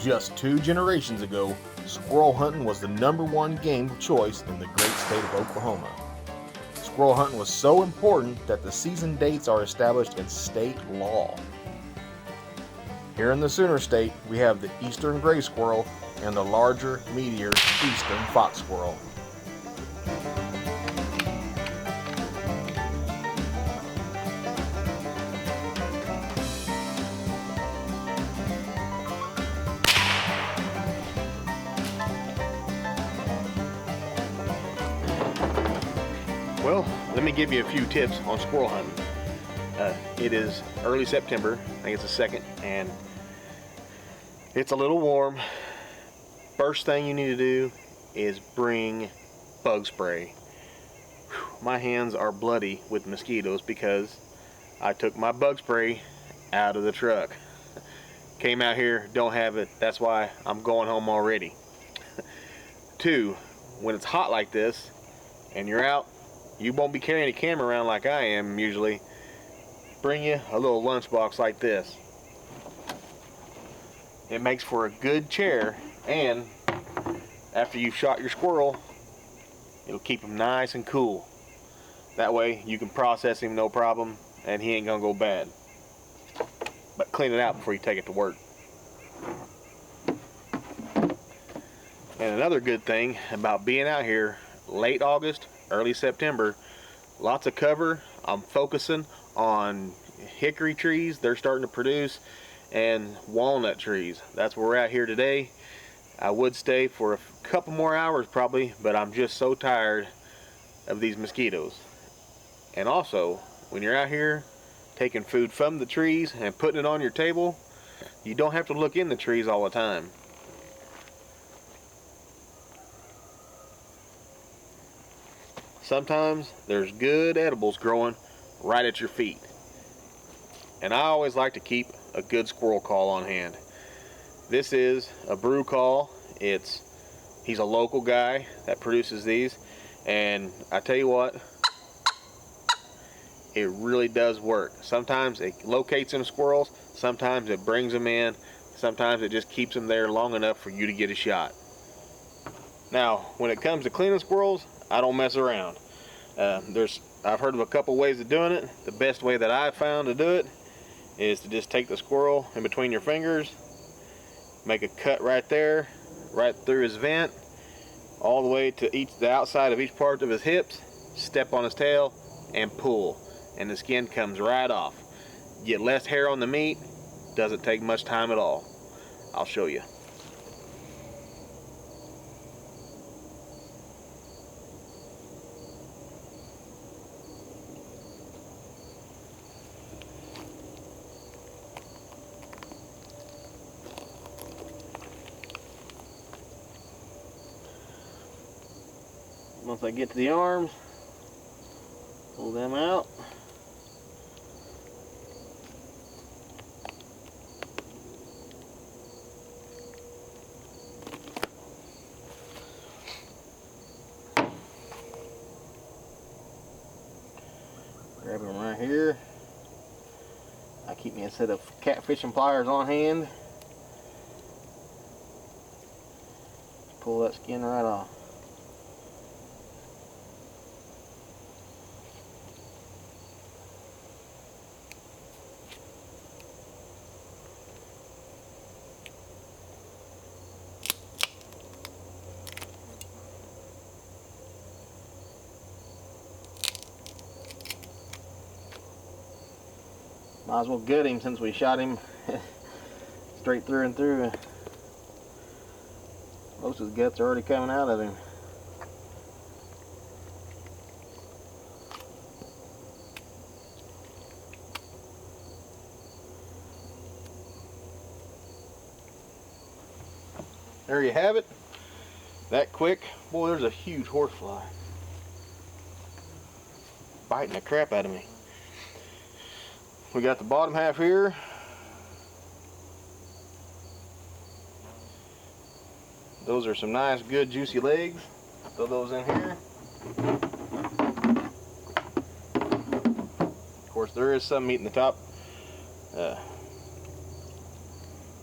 Just 2 generations ago, squirrel hunting was the #1 game of choice in the great state of Oklahoma. Squirrel hunting was so important that the season dates are established in state law. Here in the Sooner State, we have the eastern gray squirrel and the larger, meatier eastern fox squirrel. Well, let me give you a few tips on squirrel hunting. It is early September, I think it's the 2nd, and it's a little warm. First thing you need to do is bring bug spray. My hands are bloody with mosquitoes because I took my bug spray out of the truck. Came out here, don't have it, that's why I'm going home already. 2, when it's hot like this and you're out, you won't be carrying a camera around like I am usually. Bring you a little lunchbox like this. It makes for a good chair, and after you've shot your squirrel, it'll keep him nice and cool. That way you can process him no problem and he ain't gonna go bad. But clean it out before you take it to work. And another good thing about being out here late August, early September, lots of cover. I'm focusing on hickory trees, they're starting to produce, and walnut trees. That's where we're at here today. I would stay for a couple more hours probably, but I'm just so tired of these mosquitoes. And also, when you're out here taking food from the trees and putting it on your table, you don't have to look in the trees all the time. Sometimes there's good edibles growing right at your feet. And I always like to keep a good squirrel call on hand. This is a brew call. He's a local guy that produces these, and I tell you what, it really does work. Sometimes it locates them squirrels, sometimes it brings them in, sometimes it just keeps them there long enough for you to get a shot. Now, when it comes to cleaning squirrels, I don't mess around. I've heard of a couple ways of doing it. The best way that I've found to do it is to just take the squirrel in between your fingers, make a cut right there, right through his vent, all the way to the outside of each part of his hips, step on his tail, and pull. And the skin comes right off. Get less hair on the meat, doesn't take much time at all. I'll show you. Once I get to the arms, pull them out. Grab them right here. I keep me a set of catfishing pliers on hand. Pull that skin right off. Might as well gut him since we shot him straight through and through. Most of his guts are already coming out of him. There you have it. That quick. Boy, there's a huge horsefly biting the crap out of me. We got the bottom half here. Those are some nice, good, juicy legs. Throw those in here. Of course, there is some meat in the top.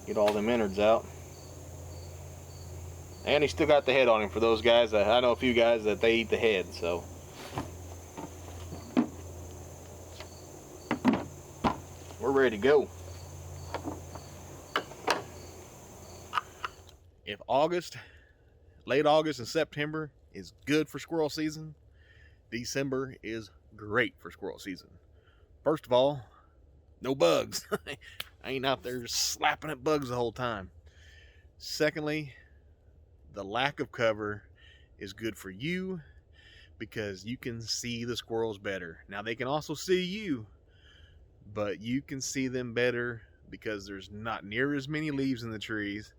Get all them innards out. And he still got the head on him for those guys. I know a few guys that they eat the head, so. We're ready to go. If late August and September is good for squirrel season, December is great for squirrel season. First of all, no bugs. I ain't out there slapping at bugs the whole time. Secondly, the lack of cover is good for you because you can see the squirrels better. Now they can also see you, but you can see them better because there's not near as many leaves in the trees,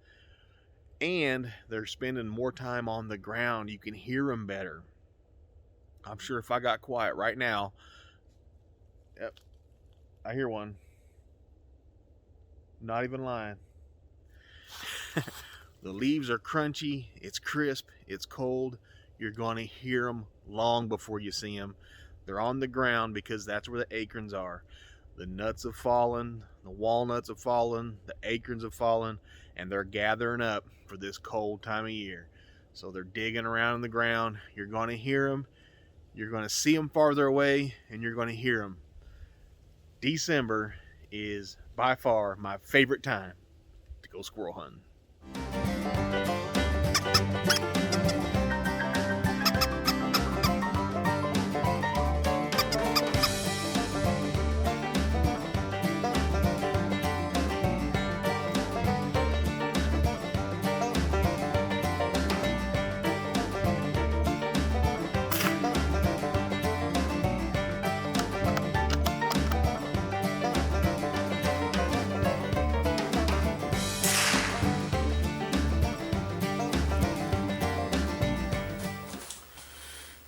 and they're spending more time on the ground. You can hear them better. I'm sure if I got quiet right now, yep, I hear one. Not even lying. The leaves are crunchy, it's crisp, it's cold. You're going to hear them long before you see them. They're on the ground because that's where the acorns are. The nuts have fallen, the walnuts have fallen, the acorns have fallen, and they're gathering up for this cold time of year. So they're digging around in the ground. You're going to hear them. You're going to see them farther away, and you're going to hear them. December is by far my favorite time to go squirrel hunting.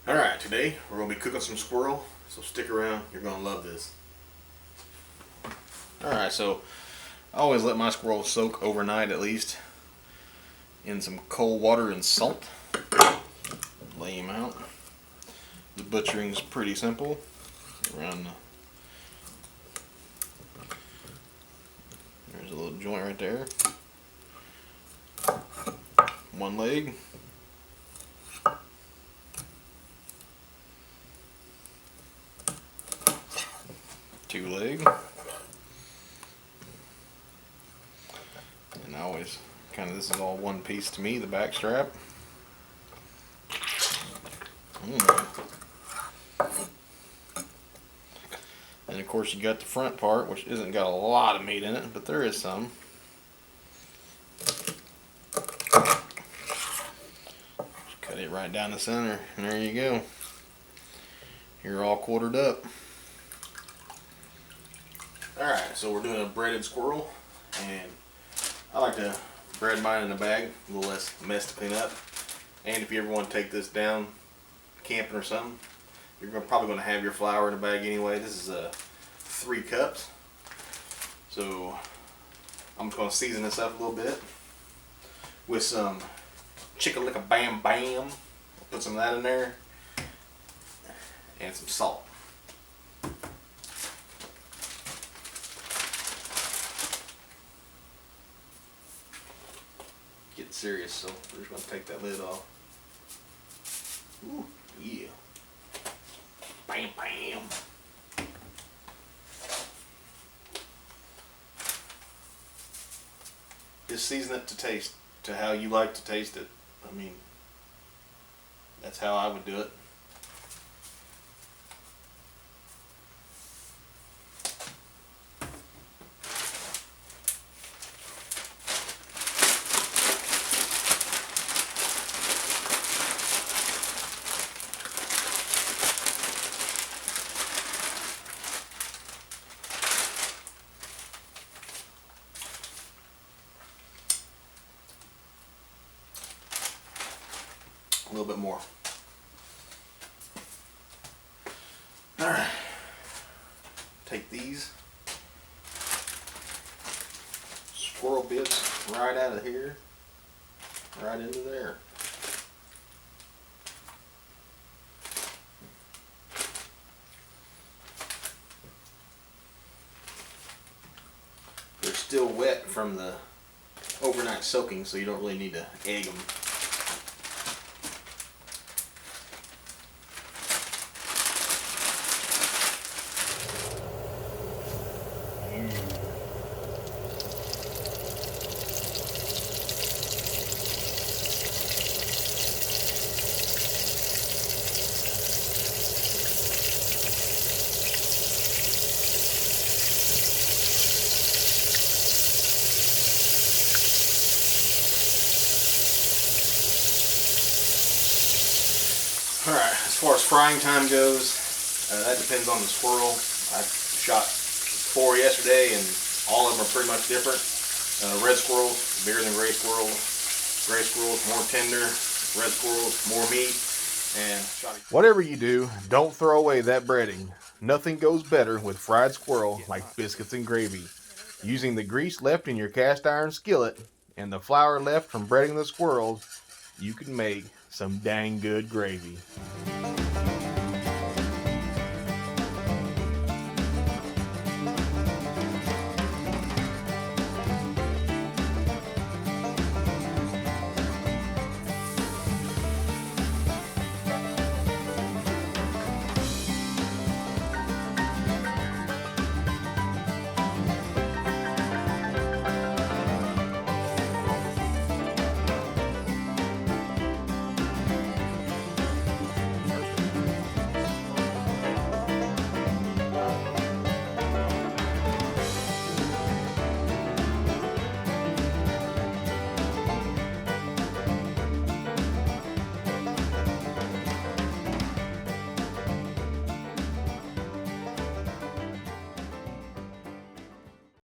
Alright, today we're going to be cooking some squirrel, so stick around, you're going to love this. Alright, so I always let my squirrels soak overnight at least in some cold water and salt. Lay them out. The butchering's pretty simple. Around there's a little joint right there. One leg. Two leg. And I always kind of, this is all one piece to me, the back strap. And of course you got the front part, which isn't got a lot of meat in it, but there is some. Just cut it right down the center, and there you go. You're all quartered up. Alright, so we're doing a breaded squirrel, and I like to bread mine in a bag, a little less mess to clean up. And if you ever want to take this down camping or something, you're probably going to have your flour in a bag anyway. This is 3 cups. So I'm just going to season this up a little bit with some chicken-lick-a-bam bam. Put some of that in there, and some salt. Getting serious, so we're just going to take that lid off. Ooh, yeah. Bam, bam. Just season it to taste, to how you like to taste it. I mean, that's how I would do it. A little bit more. Alright. Take these squirrel bits right out of here, right into there. They're still wet from the overnight soaking, so you don't really need to egg them. As far as frying time goes, that depends on the squirrel. I shot 4 yesterday, and all of them are pretty much different. Red squirrels, bigger than gray squirrels. Gray squirrels, more tender. Red squirrels, more meat. And whatever you do, don't throw away that breading. Nothing goes better with fried squirrel like biscuits and gravy. Using the grease left in your cast iron skillet and the flour left from breading the squirrels, you can make some dang good gravy.